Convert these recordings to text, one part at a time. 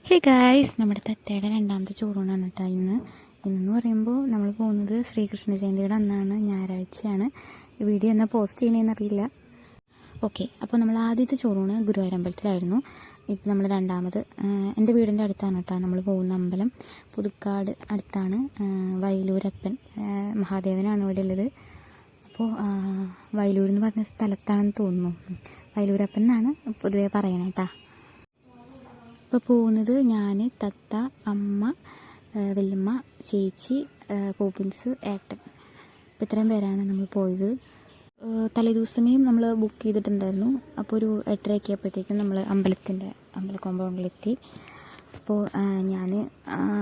Hey guys, നമ്മുടെ തത്തയുടെ രണ്ടാമത്തെ ചോറൂണാണ് കേട്ടോ ഇന്നെന്ന് പറയുമ്പോൾ നമ്മൾ പോകുന്നത് ശ്രീകൃഷ്ണ ജയന്തിയുടെ അന്നാണ്, ഞായറാഴ്ചയാണ്. ഈ വീഡിയോ എന്നാൽ പോസ്റ്റ് ചെയ്യണമെന്ന് അറിയില്ല. ഓക്കെ, അപ്പോൾ നമ്മൾ ആദ്യത്തെ ചോറൂണ് ഗുരുവായൂർ അമ്പലത്തിലായിരുന്നു. ഇത് നമ്മൾ രണ്ടാമത് എൻ്റെ വീടിൻ്റെ അടുത്താണ് കേട്ടോ നമ്മൾ പോകുന്ന അമ്പലം. പുതുക്കാട് അടുത്താണ്. വയലൂരപ്പൻ മഹാദേവനാണ് ഇവിടെ ഉള്ളത്. അപ്പോൾ വയലൂർ എന്ന് പറഞ്ഞ സ്ഥലത്താണെന്ന് തോന്നുന്നു. വയലൂരപ്പൻ എന്നാണ് പൊതുവേ പറയണേ കേട്ടോ. ഇപ്പോൾ പോകുന്നത് ഞാൻ, തത്ത, അമ്മ, വല്യമ്മ, ചേച്ചി, പോപ്പിൻസ്, ഏട്ടൻ. ഇപ്പോൾ ഇത്രയും പേരാണ് നമ്മൾ പോയത്. തലേദിവസമേയും നമ്മൾ ബുക്ക് ചെയ്തിട്ടുണ്ടായിരുന്നു. അപ്പോൾ ഒരു 8:30 ആയപ്പോഴത്തേക്കും നമ്മൾ അമ്പല കോമ്പൗണ്ടിലെത്തി. അപ്പോൾ ഞാൻ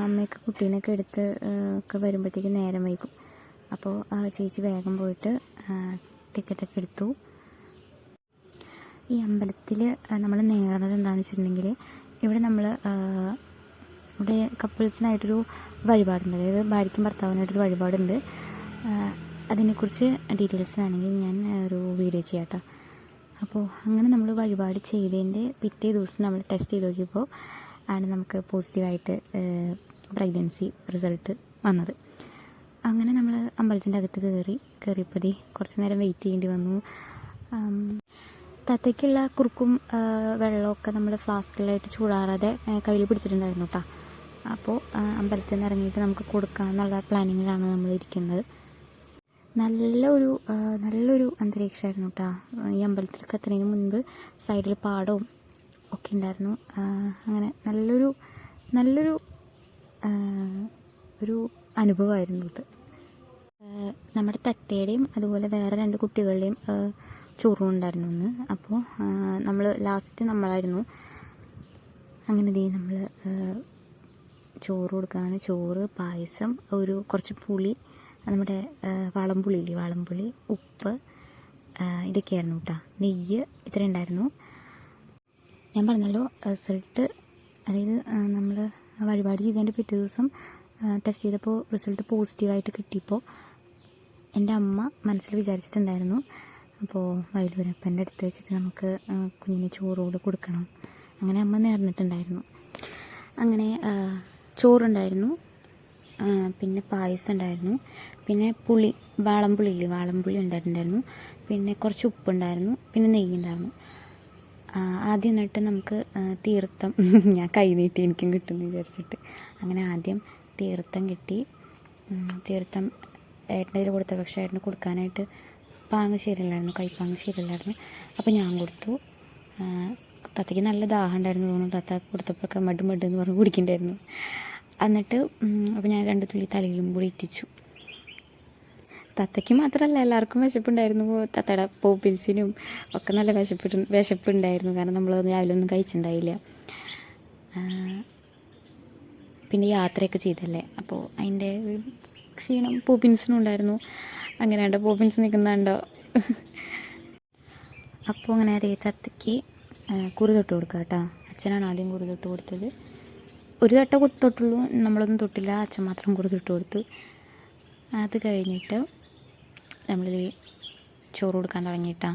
അമ്മയൊക്കെ കുട്ടീനെയൊക്കെ എടുത്ത് ഒക്കെ വരുമ്പോഴത്തേക്കും നേരം വൈകും. അപ്പോൾ ചേച്ചി വേഗം പോയിട്ട് ടിക്കറ്റൊക്കെ എടുത്തു. ഈ അമ്പലത്തിൽ നമ്മൾ നേർന്നത് എന്താണെന്ന് വെച്ചിട്ടുണ്ടെങ്കിൽ, ഇവിടെ ഇവിടെ കപ്പിൾസിനായിട്ടൊരു വഴിപാടുണ്ട്. അതായത് ഭാര്യയ്ക്കും ഭർത്താവിനായിട്ടൊരു വഴിപാടുണ്ട്. അതിനെക്കുറിച്ച് ഡീറ്റെയിൽസ് വേണമെങ്കിൽ ഞാൻ ഒരു വീഡിയോ ചെയ്യാം കേട്ടോ. അപ്പോൾ അങ്ങനെ നമ്മൾ വഴിപാട് ചെയ്തതിൻ്റെ പിറ്റേ ദിവസം നമ്മൾ ടെസ്റ്റ് ചെയ്ത് നോക്കിയപ്പോൾ ആണ് നമുക്ക് പോസിറ്റീവായിട്ട് പ്രഗ്നൻസി റിസൾട്ട് വന്നത്. അങ്ങനെ നമ്മൾ അമ്പലത്തിൻ്റെ അകത്ത് കയറിയപ്പോൾ കുറച്ച് നേരം വെയിറ്റ് ചെയ്യേണ്ടി വന്നു. തത്തയ്ക്കുള്ള കുറുക്കും വെള്ളമൊക്കെ നമ്മൾ ഫ്ലാസ്കിലായിട്ട് ചൂടാറാതെ കയ്യിൽ പിടിച്ചിട്ടുണ്ടായിരുന്നു കേട്ടോ. അപ്പോൾ അമ്പലത്തിൽ നിന്ന് ഇറങ്ങിയിട്ട് നമുക്ക് കൊടുക്കാമെന്നുള്ള പ്ലാനിങ്ങിലാണ് നമ്മൾ ഇരിക്കുന്നത്. നല്ലൊരു അന്തരീക്ഷമായിരുന്നു കേട്ടോ. ഈ അമ്പലത്തിലേക്ക് എത്തുന്നതിന് മുൻപ് സൈഡിൽ പാടവും ഒക്കെ ഉണ്ടായിരുന്നു. അങ്ങനെ നല്ലൊരു ഒരു അനുഭവമായിരുന്നു ഇത്. നമ്മുടെ തത്തയുടെയും അതുപോലെ വേറെ 2 കുട്ടികളുടെയും ചോറുണ്ടായിരുന്നു ഇന്ന്. അപ്പോൾ നമ്മൾ ലാസ്റ്റ് നമ്മളായിരുന്നു. അങ്ങനെ നമ്മൾ ചോറ് കൊടുക്കുകയാണ്. ചോറ്, പായസം, കുറച്ച് പുളി, നമ്മുടെ വാളംപുളി, ഉപ്പ്, ഇതൊക്കെയായിരുന്നു കേട്ടോ. നെയ്യ് ഇത്ര ഉണ്ടായിരുന്നു. ഞാൻ പറഞ്ഞല്ലോ, റിസൾട്ട് അതായത് നമ്മൾ വഴിപാട് ചെയ്തതിൻ്റെ പിറ്റേ ദിവസം ടെസ്റ്റ് ചെയ്തപ്പോൾ റിസൾട്ട് പോസിറ്റീവായിട്ട് കിട്ടിയപ്പോൾ എൻ്റെ അമ്മ മനസ്സിൽ വിചാരിച്ചിട്ടുണ്ടായിരുന്നു, അപ്പോൾ വയലൂരപ്പൻ്റെ അടുത്ത് വെച്ചിട്ട് നമുക്ക് കുഞ്ഞിന് ചോറോട് കൊടുക്കണം. അങ്ങനെ അമ്മ നേർന്നിട്ടുണ്ടായിരുന്നു. അങ്ങനെ ചോറുണ്ടായിരുന്നു, പിന്നെ പായസം ഉണ്ടായിരുന്നു, പിന്നെ വാളംപുളി ഉണ്ടായിട്ടുണ്ടായിരുന്നു, പിന്നെ കുറച്ച് ഉപ്പുണ്ടായിരുന്നു, പിന്നെ നെയ്യുണ്ടായിരുന്നു. ആദ്യം എന്നിട്ട് നമുക്ക് തീർത്ഥം ഞാൻ കൈ നീട്ടി എനിക്കും കിട്ടുമെന്ന് വിചാരിച്ചിട്ട് അങ്ങനെ ആദ്യം തീർത്ഥം കിട്ടി. തീർത്ഥം ഏട്ടൻ്റെ കയ്യിൽ കൊടുത്ത, പക്ഷേ ഏട്ടന് കൊടുക്കാനായിട്ട് കൈപ്പാങ്ങ് ശരിയല്ലായിരുന്നു. അപ്പോൾ ഞാൻ കൊടുത്തു. തത്തയ്ക്ക് നല്ല ദാഹം ഉണ്ടായിരുന്നു തോന്നുന്നു. തത്ത കൊടുത്തപ്പോഴൊക്കെ മഡ് എന്ന് പറഞ്ഞ് കുടിക്കണ്ടായിരുന്നു. എന്നിട്ട് അപ്പോൾ ഞാൻ 2 തുള്ളി തലയിലും കൂടി ഇറ്റിച്ചു. തത്തയ്ക്ക് മാത്രമല്ല എല്ലാവർക്കും വിശപ്പുണ്ടായിരുന്നു. തത്തയുടെ പോപ്പിൻസിനും ഒക്കെ നല്ല വിശപ്പുണ്ടായിരുന്നു. കാരണം നമ്മളൊന്നും രാവിലെ ഒന്നും കഴിച്ചിട്ടുണ്ടായില്ല. പിന്നെ യാത്രയൊക്കെ ചെയ്തല്ലേ, അപ്പോൾ അതിൻ്റെ ഒരു ക്ഷീണം പോപ്പിൻസിനും ഉണ്ടായിരുന്നു. അങ്ങനെ പോപ്പിൻസ് നിൽക്കുന്നുണ്ടോ. അപ്പോൾ അങ്ങനെ അതേ തത്തയ്ക്ക് കുറി തൊട്ട് കൊടുക്കുക കേട്ടോ. അച്ഛനാണ് ആദ്യം കുറി തൊട്ട് കൊടുത്തത്. ഒരു തട്ട തൊട്ടുള്ളൂ, നമ്മളൊന്നും തൊട്ടില്ല. അച്ഛൻ മാത്രം കുറി തൊട്ട് കൊടുത്തു. അത് കഴിഞ്ഞിട്ട് നമ്മളിത് ചോറ് കൊടുക്കാൻ തുടങ്ങിയിട്ടാ.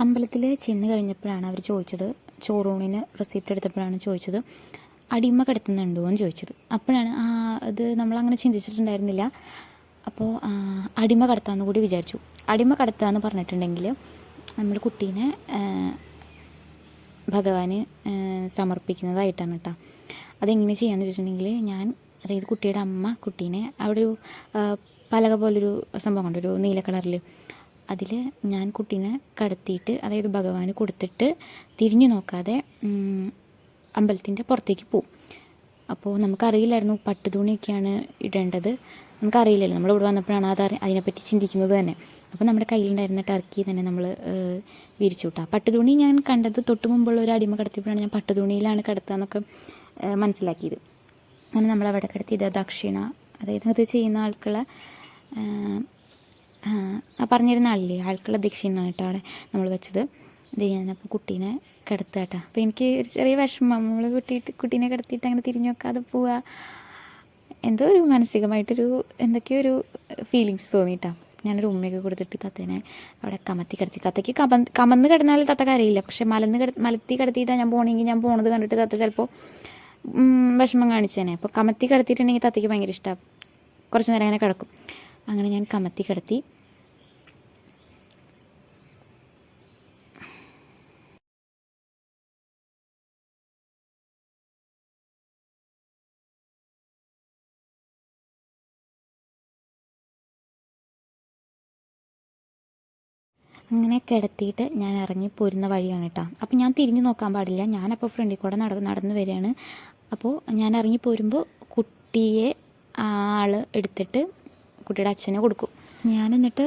അമ്പലത്തിൽ ചെന്ന് കഴിഞ്ഞപ്പോഴാണ് അവർ ചോദിച്ചത്, ചോറൂണിന് റെസിപ്റ്റ് എടുത്തപ്പോഴാണ് ചോദിച്ചത്, അടിമ കിടത്തുന്നുണ്ടോ എന്ന് ചോദിച്ചത്. അപ്പോഴാണ് അത് നമ്മളങ്ങനെ ചിന്തിച്ചിട്ടുണ്ടായിരുന്നില്ല. അപ്പോൾ അടിമ കടത്താമെന്ന് കൂടി വിചാരിച്ചു. അടിമ കടത്തുക എന്ന് പറഞ്ഞിട്ടുണ്ടെങ്കിൽ നമ്മൾ കുട്ടീനെ ഭഗവാന് സമർപ്പിക്കുന്നതായിട്ടാണ് കേട്ടോ. അതെങ്ങനെ ചെയ്യാമെന്ന് വെച്ചിട്ടുണ്ടെങ്കിൽ അതായത് കുട്ടിയുടെ അമ്മ കുട്ടീനെ അവിടെ ഒരു പലക പോലൊരു സംഭവം കണ്ടു, ഒരു നീല കളറിൽ. അതിൽ ഞാൻ കുട്ടീനെ കടത്തിയിട്ട് അതായത് ഭഗവാന് കൊടുത്തിട്ട് തിരിഞ്ഞു നോക്കാതെ അമ്പലത്തിൻ്റെ പുറത്തേക്ക് പോവും. അപ്പോൾ നമുക്കറിയില്ലായിരുന്നു പട്ടുതുണിയൊക്കെയാണ് ഇടേണ്ടത്, നമുക്കറിയില്ലല്ലോ. നമ്മളിവിടെ വന്നപ്പോഴാണ് അതിനെപ്പറ്റി ചിന്തിക്കുന്നത് തന്നെ. അപ്പോൾ നമ്മുടെ കയ്യിലുണ്ടായിരുന്ന ടർക്കി തന്നെ നമ്മൾ വിരിച്ചു വിട്ടാൽ. പട്ടുതുണി ഞാൻ കണ്ടത് തൊട്ട് മുമ്പുള്ള ഒരു അടിമ കടത്തിയപ്പോഴാണ് ഞാൻ പട്ടുതുണിയിലാണ് കിടത്തുക എന്നൊക്കെ മനസ്സിലാക്കിയത്. അങ്ങനെ നമ്മളവിടെ കിടത്തി ദക്ഷിണ, അതായത് അത് ചെയ്യുന്ന ആൾക്കുള്ള പറഞ്ഞിരുന്ന ആൾക്കുള്ള ദക്ഷിണ കേട്ടോ അവിടെ നമ്മൾ വെച്ചത്. ഇത് ഞാനപ്പോൾ കുട്ടീനെ കിടത്തുക കേട്ടോ. അപ്പോൾ എനിക്ക് ഒരു ചെറിയ വിഷമം, നമ്മൾ കുട്ടീനെ കിടത്തിയിട്ട് അങ്ങനെ തിരിഞ്ഞു നോക്കാതെ പോവുക, എന്തോ ഒരു മാനസികമായിട്ടൊരു എന്തൊക്കെയോ ഒരു ഫീലിങ്സ് തോന്നിയിട്ടാണ്. ഞാനൊരു ഉമ്മയൊക്കെ കൊടുത്തിട്ട് തത്തേനെ അവിടെ കമത്തി കിടത്തി. തത്തയ്ക്ക് കമന്ന് കിടന്നാൽ തത്ത കരയില്ല, പക്ഷെ മലത്തി കിടത്തിയിട്ടാണ് ഞാൻ പോകണമെങ്കിൽ ഞാൻ പോണത് കണ്ടിട്ട് തത്ത ചിലപ്പോൾ വിഷമം കാണിച്ചേനെ. അപ്പോൾ കമത്തി കിടത്തിയിട്ടുണ്ടെങ്കിൽ തത്തയ്ക്ക് ഭയങ്കര ഇഷ്ടമാണ്, കുറച്ച് നേരം അങ്ങനെ കിടക്കും. അങ്ങനെ ഞാൻ കമത്തി കിടത്തി. അങ്ങനെ കിടത്തിയിട്ട് ഞാൻ ഇറങ്ങി പോരുന്ന വഴിയാണ് കേട്ടോ. അപ്പോൾ ഞാൻ തിരിഞ്ഞു നോക്കാൻ പാടില്ല, ഞാനപ്പോൾ ഫ്രണ്ടിൽ കൂടെ നടന്ന് വരികയാണ്. അപ്പോൾ ഞാൻ ഇറങ്ങി പോരുമ്പോൾ കുട്ടിയെ ആൾ എടുത്തിട്ട് കുട്ടിയുടെ അച്ഛനെ കൊടുക്കും. ഞാൻ എന്നിട്ട്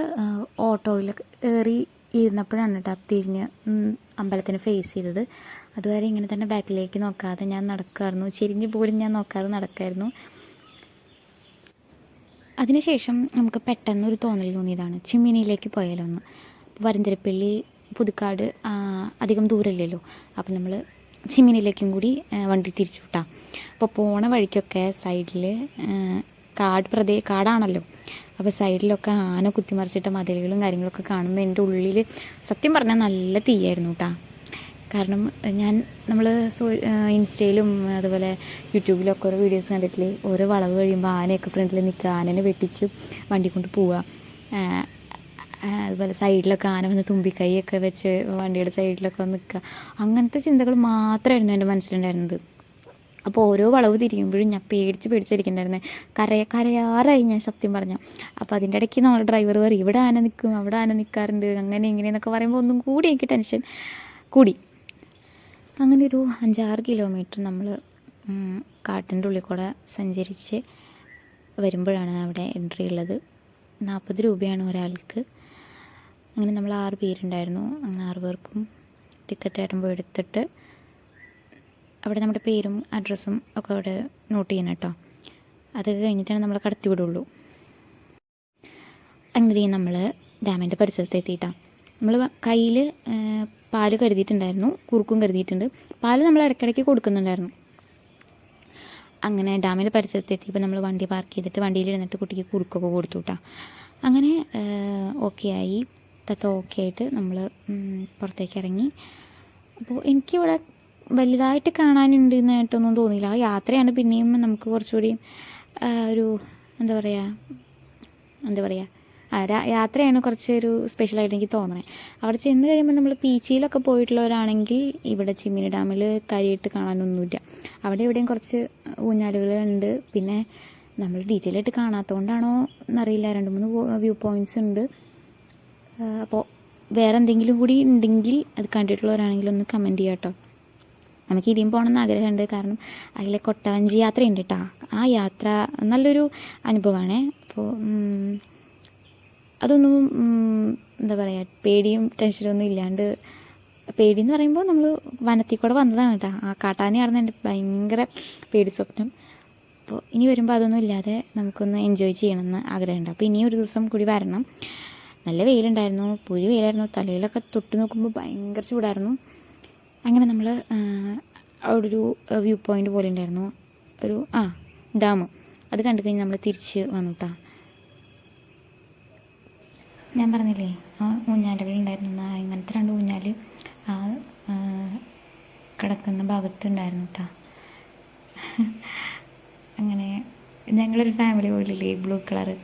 ഓട്ടോയിൽ കയറി ഇരുന്നപ്പോഴാണ് കേട്ടോ തിരിഞ്ഞ് അമ്പലത്തിന് ഫേസ് ചെയ്തത്. അതുവരെ ഇങ്ങനെ തന്നെ ബാക്കിലേക്ക് നോക്കാതെ ഞാൻ നടക്കുമായിരുന്നു, ചെരിഞ്ഞ് പോലും ഞാൻ നോക്കാതെ നടക്കുമായിരുന്നു. അതിനുശേഷം നമുക്ക് പെട്ടെന്നൊരു തോന്നൽ തോന്നിയതാണ് ചിമ്മിനിയിലേക്ക് പോയാലോ ഒന്ന്. വരന്തരപ്പള്ളി പുതുക്കാട് അധികം ദൂരമില്ലല്ലോ, അപ്പോൾ നമ്മൾ ചിമ്മിനിയിലേക്കും കൂടി വണ്ടി തിരിച്ചു വിട്ടാം. അപ്പോൾ പോണ വഴിക്കൊക്കെ സൈഡിൽ കാടാണല്ലോ, അപ്പോൾ സൈഡിലൊക്കെ ആന കുത്തിമറിച്ചിട്ട മതിലുകളും കാര്യങ്ങളൊക്കെ കാണുമ്പോൾ എൻ്റെ ഉള്ളിൽ സത്യം പറഞ്ഞാൽ നല്ല തീയായിരുന്നു കേട്ടോ. കാരണം നമ്മൾ ഇൻസ്റ്റയിലും അതുപോലെ യൂട്യൂബിലൊക്കെ ഓരോ വീഡിയോസ് കണ്ടിട്ടില്ലേ, ഓരോ വളവ് കഴിയുമ്പോൾ ആനയൊക്കെ ഫ്രണ്ടിൽ നിൽക്കുക, ആനനെ വെട്ടിച്ച് വണ്ടി കൊണ്ട് പോവുക, അതുപോലെ സൈഡിലൊക്കെ ആന വന്ന് തുമ്പിക്കൈയൊക്കെ വെച്ച് വണ്ടിയുടെ സൈഡിലൊക്കെ വന്ന് നിൽക്കുക, അങ്ങനത്തെ ചിന്തകൾ മാത്രമായിരുന്നു എൻ്റെ മനസ്സിലുണ്ടായിരുന്നത്. അപ്പോൾ ഓരോ വളവ് തിരിയുമ്പോഴും ഞാൻ പേടിച്ചിരിക്കുന്നുണ്ടായിരുന്നേ, കരയാറായി ഞാൻ സത്യം പറഞ്ഞാൽ. അപ്പോൾ അതിൻ്റെ ഇടയ്ക്ക് നമ്മുടെ ഡ്രൈവർ പറയും ഇവിടെ ആന നിൽക്കും, അവിടെ ആന നിൽക്കാറുണ്ട്, അങ്ങനെ ഇങ്ങനെയെന്നൊക്കെ പറയുമ്പോൾ ഒന്നും കൂടി എനിക്ക് ടെൻഷൻ കൂടി. അങ്ങനെ ഒരു 5-6 കിലോമീറ്റർ നമ്മൾ കാട്ടിൻ്റെ ഉള്ളിൽ കൂടെ സഞ്ചരിച്ച് വരുമ്പോഴാണ് അവിടെ എൻട്രി ഉള്ളത്. 40 രൂപയാണ് ഒരാൾക്ക്. അങ്ങനെ നമ്മൾ 6 പേരുണ്ടായിരുന്നു. അങ്ങനെ 6 പേർക്കും ടിക്കറ്റ് ആയിട്ടുമ്പോൾ എടുത്തിട്ട് അവിടെ നമ്മുടെ പേരും അഡ്രസ്സും ഒക്കെ അവിടെ നോട്ട് ചെയ്യണം കേട്ടോ. അതൊക്കെ കഴിഞ്ഞിട്ടാണ് നമ്മളെ കടത്തി വിടുള്ളൂ. അങ്ങനെ നമ്മൾ ഡാമിൻ്റെ പരിസരത്ത് എത്തിയിട്ടാണ്. നമ്മൾ കയ്യിൽ പാല് കരുതിയിട്ടുണ്ടായിരുന്നു, കുറുക്കും കരുതിയിട്ടുണ്ട്. പാല് നമ്മൾ ഇടയ്ക്കിടയ്ക്ക് കൊടുക്കുന്നുണ്ടായിരുന്നു. അങ്ങനെ ഡാമിൻ്റെ പരിസരത്ത് എത്തിയപ്പോൾ നമ്മൾ വണ്ടി പാർക്ക് ചെയ്തിട്ട് വണ്ടിയിലിരുന്നിട്ട് കുട്ടിക്ക് കുറുക്കൊക്കെ കൊടുത്തു കേട്ടോ. അങ്ങനെ ഓക്കെ ആയി, തത്ത ഓക്കെ ആയിട്ട് നമ്മൾ പുറത്തേക്ക് ഇറങ്ങി. അപ്പോൾ എനിക്കിവിടെ വലുതായിട്ട് കാണാനുണ്ട് എന്നായിട്ടൊന്നും തോന്നിയില്ല. ആ യാത്രയാണ് പിന്നെയും നമുക്ക് കുറച്ചുകൂടി ഒരു എന്താ പറയുക യാത്രയാണ് കുറച്ചൊരു സ്പെഷ്യലായിട്ട് എനിക്ക് തോന്നണേ. അവിടെ ചെന്ന് കഴിയുമ്പോൾ നമ്മൾ പീച്ചിയിലൊക്കെ പോയിട്ടുള്ളവരാണെങ്കിൽ ഇവിടെ ചിമ്മിനി ഡാമിൽ കാര്യമായിട്ട് കാണാനൊന്നുമില്ല. അവിടെ എവിടെയും കുറച്ച് ഊഞ്ഞാലുകളുണ്ട്. പിന്നെ നമ്മൾ ഡീറ്റെയിൽ ആയിട്ട് കാണാത്തതുകൊണ്ടാണോ എന്നറിയില്ല, 2-3 വ്യൂ പോയിൻറ്റ്സ് ഉണ്ട്. അപ്പോൾ വേറെ എന്തെങ്കിലും കൂടി ഉണ്ടെങ്കിൽ അത് കണ്ടിട്ടുള്ളവരാണെങ്കിൽ ഒന്ന് കമൻറ്റ് ചെയ്യാം കേട്ടോ. നമുക്ക് ഇനിയും പോകണമെന്ന് ആഗ്രഹമുണ്ട്. കാരണം അതിലെ കൊട്ടവഞ്ചി യാത്രയുണ്ട് കേട്ടോ. ആ യാത്ര നല്ലൊരു അനുഭവമാണേ. അപ്പോൾ അതൊന്നും എന്താ പറയുക, പേടിയും ടെൻഷനൊന്നും ഇല്ലാണ്ട്, പേടിയെന്ന് പറയുമ്പോൾ നമ്മൾ വനത്തിൽ കൂടെ വന്നതാണ് കേട്ടോ. ആ കാട്ടാനയായിരുന്നു എൻ്റെ ഭയങ്കര പേടി സ്വപ്നം. അപ്പോൾ ഇനി വരുമ്പോൾ അതൊന്നും ഇല്ലാതെ നമുക്കൊന്ന് എൻജോയ് ചെയ്യണമെന്ന് ആഗ്രഹമുണ്ട്. അപ്പോൾ ഇനിയും ഒരു ദിവസം കൂടി വരണം. നല്ല വെയിലുണ്ടായിരുന്നു, പൊരി വെയിലായിരുന്നു. തലയിലൊക്കെ തൊട്ട് നോക്കുമ്പോൾ ഭയങ്കര ചൂടായിരുന്നു. അങ്ങനെ നമ്മൾ അവിടെ ഒരു വ്യൂ പോയിൻ്റ് പോലെ ഉണ്ടായിരുന്നു, ഒരു ഡാം. അത് കണ്ടു കഴിഞ്ഞ് നമ്മൾ തിരിച്ച് വന്നു കേട്ടോ. ഞാൻ പറഞ്ഞില്ലേ ആ ഊഞ്ഞാലുകളുണ്ടായിരുന്നു, ഇങ്ങനത്തെ 2 ഊഞ്ഞാൽ ആ കിടക്കുന്ന ഭാഗത്തുണ്ടായിരുന്നു കേട്ടോ. അങ്ങനെ ഞങ്ങളൊരു ഫാമിലി പോലില്ലേ, ബ്ലൂ കളറ്.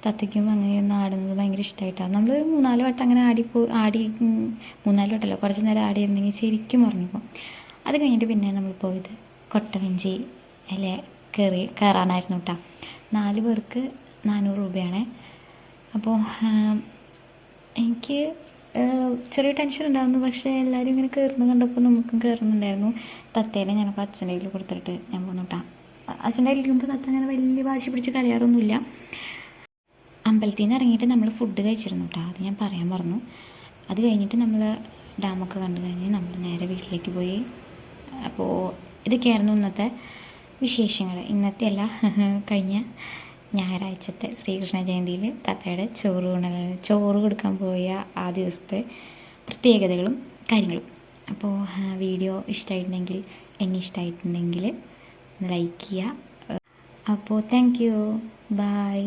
തത്തയ്ക്കും അങ്ങനെയൊന്ന് ആടുന്നത് ഭയങ്കര ഇഷ്ടമായിട്ടാണ്. നമ്മൾ 3-4 വട്ടം അങ്ങനെ ആടി 3-4 വട്ടമല്ല, കുറച്ച് നേരം ആടിയിരുന്നെങ്കിൽ ശരിക്കും ഉറങ്ങിപ്പോൾ. അത് കഴിഞ്ഞിട്ട് പിന്നെ നമ്മൾ പോയത് കൊട്ടവഞ്ചി കയറാനായിരുന്നു കേട്ടോ. 4 പേർക്ക് 400 രൂപയാണ്. അപ്പോൾ എനിക്ക് ചെറിയ ടെൻഷൻ ഉണ്ടായിരുന്നു, പക്ഷേ എല്ലാവരും ഇങ്ങനെ കയറുന്നത് കണ്ടപ്പോൾ നമുക്കും കയറുന്നുണ്ടായിരുന്നു. തത്തേനെ ഞാനപ്പോൾ അച്ഛൻ്റെ കയ്യിൽ കൊടുത്തിട്ട് ഞാൻ പോന്നു കേട്ടോ. അച്ഛൻ്റെ കയ്യിലിരിക്കുമ്പോൾ തത്ത അങ്ങനെ വലിയ വാശി പിടിച്ച് കരയാറൊന്നുമില്ല. അമ്പലത്തിൽ നിന്ന് ഇറങ്ങിയിട്ട് നമ്മൾ ഫുഡ് കഴിച്ചിരുന്നു കേട്ടോ, അത് ഞാൻ പറയാൻ മറന്നു. അത് കഴിഞ്ഞിട്ട് നമ്മൾ ഡാമൊക്കെ കണ്ടു കഴിഞ്ഞ് നമ്മൾ നേരെ വീട്ടിലേക്ക് പോയി. അപ്പോൾ ഇതൊക്കെയായിരുന്നു ഇന്നത്തെ വിശേഷങ്ങൾ. ഇന്നത്തെ അല്ല, കഴിഞ്ഞ ഞായറാഴ്ചത്തെ ശ്രീകൃഷ്ണ ജയന്തിയിൽ തത്തയുടെ ചോറ് കൊടുക്കാൻ പോയ ആ ദിവസത്തെ പ്രത്യേകതകളും കാര്യങ്ങളും. അപ്പോൾ വീഡിയോ ഇഷ്ടമായിട്ടുണ്ടെങ്കിൽ, എന്നെ ഇഷ്ടമായിട്ടുണ്ടെങ്കിൽ ലൈക്ക് ചെയ്യുക. അപ്പോൾ താങ്ക് യു, ബൈ.